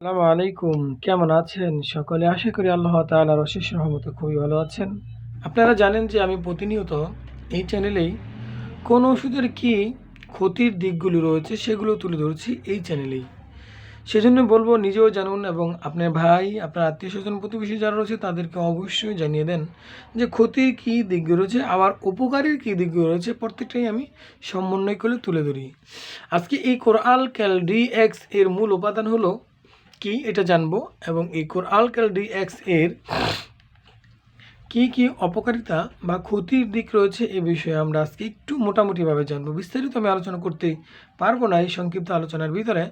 আসসালামু আলাইকুম। কেমন আছেন সকলে? আশা করি আল্লাহ তাআলার অশেষ রহমতে খুবই ভালো আছেন। আপনারা জানেন যে আমি প্রতিনিয়ত এই চ্যানেলেই কোন ওষুধের কি ক্ষতির দিকগুলো রয়েছে সেগুলো তুলে ধরছি এই চ্যানেলেই। সেজন্য বলবো নিজেও জানুন এবং আপনার ভাই, আপনার আত্মীয়স্বজন, প্রতিবেশী যারা রয়েছে তাদেরকে অবশ্যই জানিয়ে দেন যে ক্ষতির কী দিকগুলো রয়েছে আবার উপকারের কী দিকগুলো রয়েছে প্রত্যেকটাই আমি সমন্বয় করে তুলে ধরি। আজকে এই কোরআল ক্যালডিএক্স এর মূল উপাদান হলো কি এটা জানবো এবং এই কোরআল ক্যালডিএক্স এর কি কি অপকারিতা বা ক্ষতির দিক রয়েছে এ বিষয়ে আমরা আজকে একটু মোটামুটিভাবে জানবো। বিস্তারিত আমি আলোচনা করতে পারবো না এই সংক্ষিপ্ত আলোচনার ভিতরে,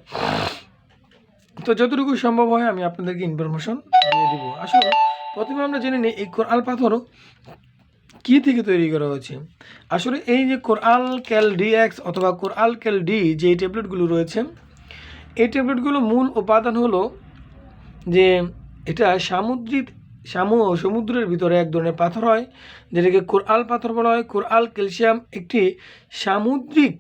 তো যতটুকু সম্ভব হয় আমি আপনাদেরকে ইনফরমেশন দিয়ে দিব। আসলে প্রথমে আমরা জেনে নিই এই কোরআল পাথর কি থেকে তৈরি করা হয়েছে। আসলে এই যে কোরআল ক্যালডিএক্স অথবা কোরআল ক্যালডি যে ট্যাবলেটগুলো রয়েছে, এই ট্যাবলেটগুলো মূল উপাদান হলো যে এটা সমুদ্রের ভিতরে এক ধরনের পাথর হয় যেটাকে কোরাল পাথর বলা হয়। কোরাল ক্যালসিয়াম একটি সামুদ্রিক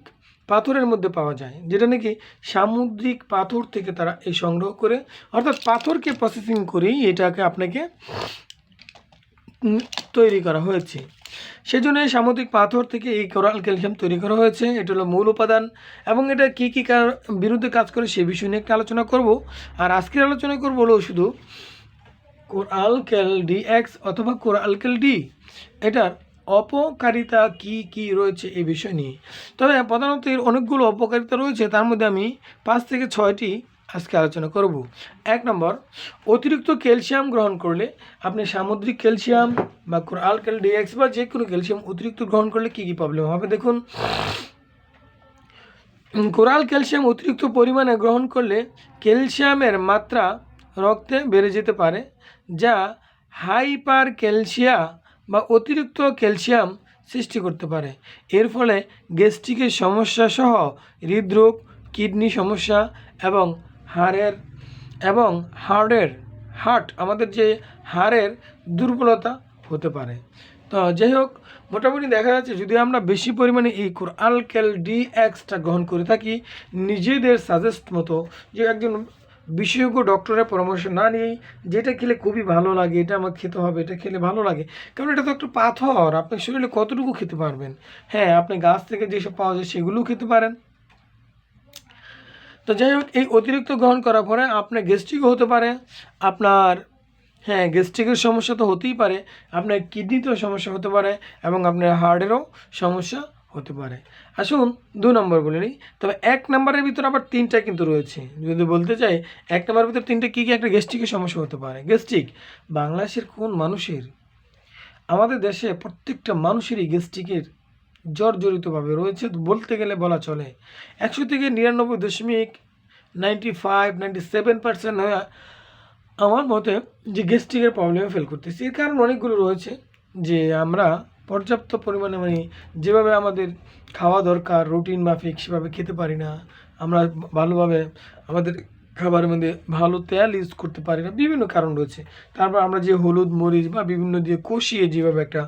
পাথরের মধ্যে পাওয়া যায়, যেটা নাকি সামুদ্রিক পাথর থেকে তারা এই সংগ্রহ করে, অর্থাৎ পাথরকে প্রসেসিং করেই এটাকে আপনাকে তৈরি করা হয়েছে। সেজন্য এই সামুদ্রিক পাথর থেকে এই কোরাল ক্যালসিয়াম তৈরি করা হয়েছে। এটা হলো মূল উপাদান এবং এটা কী কী বিরুদ্ধে কাজ করে সে বিষয় নিয়ে একটা আলোচনা করব। আর আজকের আলোচনা করবো হলো শুধু কোরাল ক্যালডিএক্স অথবা কোরাল ক্যালডি এটার অপকারিতা কি কি রয়েছে এই বিষয় নিয়ে। তবে প্রধানত এর অনেকগুলো অপকারিতা রয়েছে, তার মধ্যে আমি 5 থেকে 6টি আজকে আলোচনা করব। 1 নম্বর, অতিরিক্ত ক্যালসিয়াম গ্রহণ করলে আপনি সামুদ্রিক ক্যালসিয়াম বা কোরাল ক্যালডিএক্স বা যে কোনো ক্যালসিয়াম অতিরিক্ত গ্রহণ করলে কী কী প্রবলেম হবে দেখুন। কোরাল ক্যালসিয়াম অতিরিক্ত পরিমাণে গ্রহণ করলে ক্যালসিয়ামের মাত্রা রক্তে বেড়ে যেতে পারে, যা হাইপার ক্যালসিয়া বা অতিরিক্ত ক্যালসিয়াম সৃষ্টি করতে পারে। এর ফলে গ্যাস্ট্রিকের সমস্যা সহ হৃদরোগ, কিডনি সমস্যা এবং হার্ট আমাদের যে হাড়ের দুর্বলতা হতে পারে। তো যাই হোক, মোটামুটি দেখা যাচ্ছে যদি আমরা বেশি পরিমাণে এই কোরাল ক্যালডিএক্সটা গ্রহণ করে থাকি নিজেদের সাজেস্ট মতো, যে একজন বিশেষজ্ঞ ডক্টরের পরামর্শ না নিয়েই যেটা খেলে খুবই ভালো লাগে, এটা আমার খেতে হবে, এটা খেলে ভালো লাগে, কারণ এটা তো একটা পাথর, আপনি শরীরে কতটুকু খেতে পারবেন। হ্যাঁ, আপনি গাছ থেকে যেসব পাওয়া যায় সেগুলোও খেতে পারেন। তো যাই হোক, এই অতিরিক্ত গ্রহণ করার পরে আপনার গ্যাস্ট্রিকও হতে পারে, আপনার গ্যাস্ট্রিকের সমস্যা তো হতেই পারে, আপনার কিডনিতেও সমস্যা হতে পারে এবং আপনার হার্টেরও সমস্যা হতে পারে। আসুন 2 নম্বর বলে নিই। তবে 1 নম্বরের ভিতরে আবার 3টা কিন্তু রয়েছে। যদি বলতে চাই 1 নম্বরের ভিতরে 3টা কী কী, একটা গ্যাস্ট্রিকের সমস্যা হতে পারে। গ্যাস্ট্রিক বাংলাদেশের কোন মানুষের, আমাদের দেশে প্রত্যেকটা মানুষেরই গ্যাস্ট্রিকের জর্জরিতভাবে রয়েছে বলতে গেলে বলা চলে। 100 থেকে 99.95-97% হয়ে আমার মতে যে গ্যাস্ট্রিকের প্রবলেমে ফেল করতেছি। এর কারণ অনেকগুলো রয়েছে, যে আমরা পর্যাপ্ত পরিমাণে যেভাবে আমাদের খাওয়া দরকার রুটিন মাফিক সেভাবে খেতে পারি না, আমরা ভালোভাবে আমাদের খাবারের মধ্যে ভালো তেল ইউজ করতে পারি না, বিভিন্ন কারণ রয়েছে। তারপর আমরা যে হলুদ মরিচ বা বিভিন্ন দিয়ে কষিয়ে যেভাবে একটা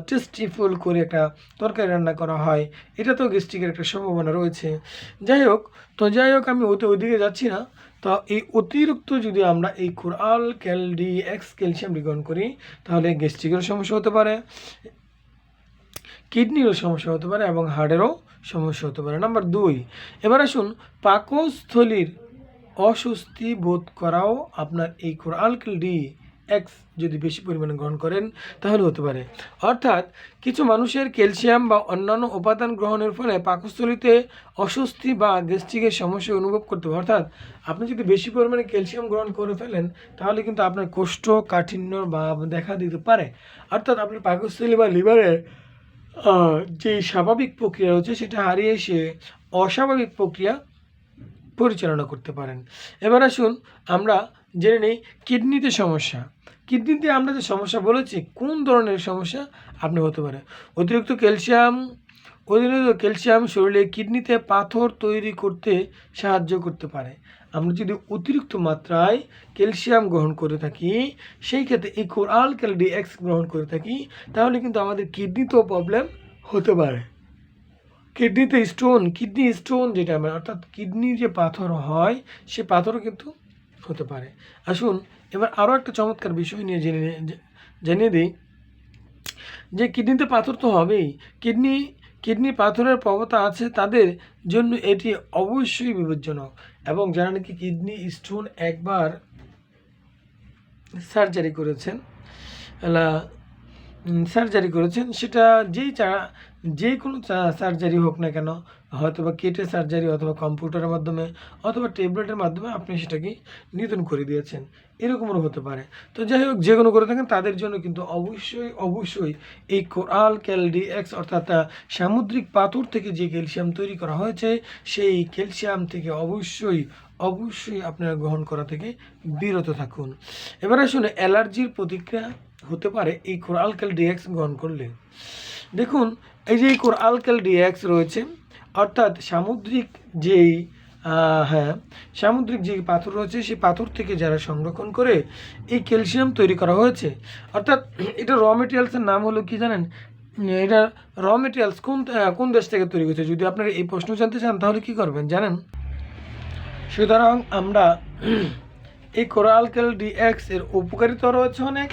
টেস্টিফুল করে একটা তরকারি রান্না করা হয়, এটা তো গ্যাস্ট্রিকের একটা সম্ভাবনা রয়েছে। যাই হোক আমি ওইদিকে যাচ্ছি না। তো এই অতিরিক্ত যদি আমরা এই কোরাল ক্যালডিএক্স ক্যালসিয়াম গ্রহণ করি তাহলে গ্যাস্ট্রিকের সমস্যা হতে পারে, কিডনিরও সমস্যা হতে পারে এবং হার্টেরও সমস্যা হতে পারে। নাম্বার 2, এবার আসুন, পাকস্থলীর অস্বস্তি বোধ করাও আপনার এই কোরাল ক্যালডিএক্স যদি বেশি পরিমাণে গ্রহণ করেন তাহলে হতে পারে। অর্থাৎ কিছু মানুষের ক্যালসিয়াম বা অন্যান্য উপাদান গ্রহণের ফলে পাকস্থলীতে অস্বস্তি বা গ্যাস্ট্রিকের সমস্যা অনুভব করতে হবে। অর্থাৎ আপনি যদি বেশি পরিমাণে ক্যালসিয়াম গ্রহণ করে ফেলেন তাহলে কিন্তু আপনার কোষ্ঠকাঠিন্য বা দেখা দিতে পারে। অর্থাৎ আপনার পাকস্থলী বা লিভারের যে স্বাভাবিক প্রক্রিয়া রয়েছে সেটা হারিয়ে এসে অস্বাভাবিক প্রক্রিয়া পরিচালনা করতে পারেন। এবার আসুন আমরা জেনে নিই কিডনিতে সমস্যা। কিডনিতে আমরা যে সমস্যা বলেছি, কোন ধরনের সমস্যা আপনি হতে পারে। অতিরিক্ত ক্যালসিয়াম শরীরে কিডনিতে পাথর তৈরি করতে সাহায্য করতে পারে। আমরা যদি অতিরিক্ত মাত্রায় ক্যালসিয়াম গ্রহণ করে থাকি, সেই ক্ষেত্রে এই কোরাল ক্যালডিএক্স গ্রহণ করে থাকি, তাহলে কিন্তু আমাদের কিডনিতেও প্রবলেম হতে পারে। কিডনি স্টোন যেটা অর্থাৎ কিডনির যে পাথর হয় সে পাথরও কিন্তু হতে পারে। আসুন এবার আরও একটা চমৎকার বিষয় নিয়ে জানিয়ে দিই যে কিডনিতে পাথর তো হবেই। কিডনি পাথরের প্রবণতা আছে তাদের জন্য এটি অবশ্যই বিপজ্জনক, এবং যারা নাকি কিডনি স্টোন একবার সার্জারি করেছেন সার্জারি করেছেন, সেটা যে কোনো সার্জারি হোক না কেন, হয়তো বা কেটে সার্জারি অথবা কম্পিউটারের মাধ্যমে অথবা ট্যাবলেটের মাধ্যমে আপনি সেটাকে নিধন করে দিয়েছেন, এরকমও হতে পারে। তো যাই হোক, যে কোনো করে থাকেন তাদের জন্য কিন্তু অবশ্যই এই কোরাল ক্যালডিএক্স অর্থাৎ সামুদ্রিক পাথর থেকে যে ক্যালসিয়াম তৈরি করা হয়েছে, সেই ক্যালসিয়াম থেকে অবশ্যই আপনারা গ্রহণ করা থেকে বিরত থাকুন। এবার আসুন অ্যালার্জির প্রতিক্রিয়া হতে পারে এই কোরাল ক্যালডিএক্স গ্রহণ করলে। দেখুন, এই যে এই কোরাল ক্যালডিএক্স রয়েছে, অর্থাৎ সামুদ্রিক যে পাথর রয়েছে, সেই পাথর থেকে যারা সংরক্ষণ করে এই ক্যালসিয়াম তৈরি করা হয়েছে, অর্থাৎ এটা র মেটেরিয়ালসের নাম হলো কি জানেন? এটা র মেটেরিয়ালস কোন দেশ থেকে তৈরি হয়েছে, যদি আপনারা এই প্রশ্ন জানতে চান তাহলে কি করবেন জানেন? সুতরাং আমরা এই কোরাল ক্যালডিএক্স এর উপকারিতা রয়েছে অনেক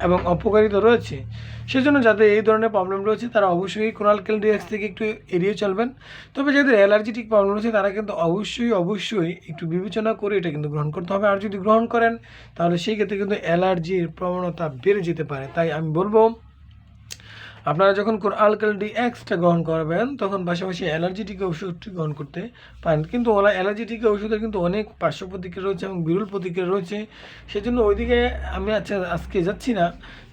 এবং অপকারিতা রয়েছে। সেজন্য যাদের এই ধরনের প্রবলেম রয়েছে তারা অবশ্যই কোরাল ক্যালডিএক্স থেকে একটু এড়িয়ে চলবেন। তবে যাদের অ্যালার্জিটিক প্রবলেম রয়েছে তারা কিন্তু অবশ্যই একটু বিবেচনা করে এটা কিন্তু গ্রহণ করতে হবে। আর যদি গ্রহণ করেন তাহলে সেই ক্ষেত্রে কিন্তু অ্যালার্জির প্রবণতা বেড়ে যেতে পারে। তাই আমি বলবো, আপনারা যখন কোরাল ক্যালডিএক্সটা গ্রহণ করবেন তখন পাশাপাশি অ্যালার্জিটিক ওষুধটি গ্রহণ করতে পারেন। কিন্তু অ্যালার্জিটিক ওষুধের কিন্তু অনেক পার্শ্ব প্রতিক্রিয়া রয়েছে এবং বিরল প্রতিক্রিয়া রয়েছে, সেজন্য ওইদিকে আমি আজকে যাচ্ছি না।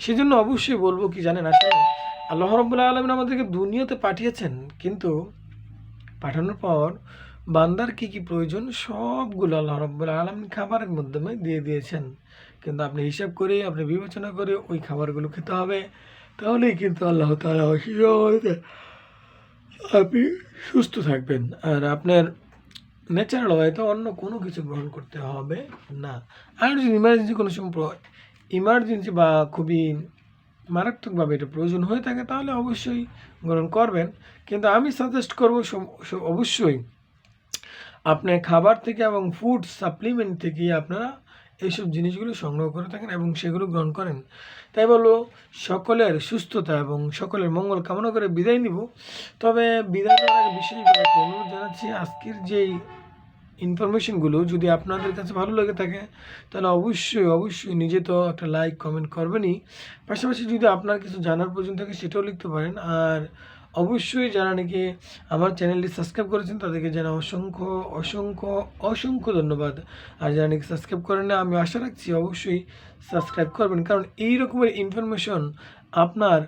সেজন্য অবশ্যই বলবো কি জানেন, আসলে আল্লাহ রাব্বুল আলামিন আমাদেরকে দুনিয়াতে পাঠিয়েছেন, কিন্তু পাঠানোর পর বান্দার কী প্রয়োজন সবগুলো আল্লাহ রাব্বুল আলামিন খাবারের মাধ্যমে দিয়ে দিয়েছেন। কিন্তু আপনি হিসাব করে, আপনি বিবেচনা করে ওই খাবারগুলো খেতে হবে, তাহলেই কিন্তু আল্লাহ তাআলা আপনি সুস্থ থাকবেন। আর আপনার ন্যাচারাল হয়তো অন্য কোনো কিছু গ্রহণ করতে হবে না। আর যদি ইমার্জেন্সি বা খুবই মারাত্মকভাবে এটা প্রয়োজন হয়ে থাকে তাহলে অবশ্যই গ্রহণ করবেন। কিন্তু আমি সাজেস্ট করবো অবশ্যই আপনার খাবার থেকে এবং ফুড সাপ্লিমেন্ট থেকে আপনারা এইসব জিনিসগুলো সংগ্রহ করে থাকেন এবং সেগুলো গ্রহণ করেন। তাই বলবো, সকলের সুস্থতা এবং সকলের মঙ্গল কামনা করে বিদায় নিব। তবে বিদায় নেওয়ার আগে বিশেষভাবে একটা অনুরোধ জানাচ্ছি, আজকের যেই ইনফরমেশনগুলো যদি আপনাদের কাছে ভালো লেগে থাকে তাহলে অবশ্যই নিজে তো একটা লাইক কমেন্ট করবেনই, পাশাপাশি যদি আপনার কিছু জানার প্রয়োজন থাকে সেটাও লিখতে পারেন। আর অবশ্যই যারা নাকি আমার চ্যানেলটি সাবস্ক্রাইব করেছেন তাদেরকে জানা অসংখ্য ধন্যবাদ। আর যারা নাকি সাবস্ক্রাইব করেন না, আমি আশা রাখছি অবশ্যই সাবস্ক্রাইব করবেন, কারণ এই রকমের ইনফরমেশন আপনার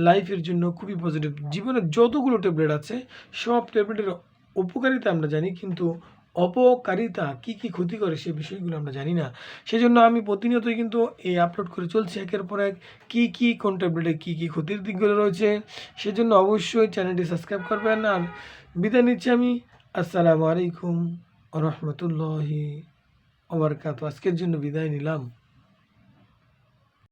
লাইফের জন্য খুবই পজিটিভ। জীবনের যতগুলো ট্যাবলেট আছে সব ট্যাবলেটের উপকারিতা আমরা জানি, কিন্তু অপকারিতা কী ক্ষতি করে সে বিষয়গুলো আমরা জানি না। সেজন্য আমি প্রতিনিয়তই কিন্তু এই আপলোড করে চলছি একের পর এক কোন ট্যাবলেটে কী ক্ষতির দিকগুলো রয়েছে। সেজন্য অবশ্যই চ্যানেলটি সাবস্ক্রাইব করবেন। আর বিদায় নিচ্ছি আমি। আসসালামু আলাইকুম ওয়া রাহমাতুল্লাহি ওয়া বারাকাতুহু। আজকের জন্য বিদায় নিলাম।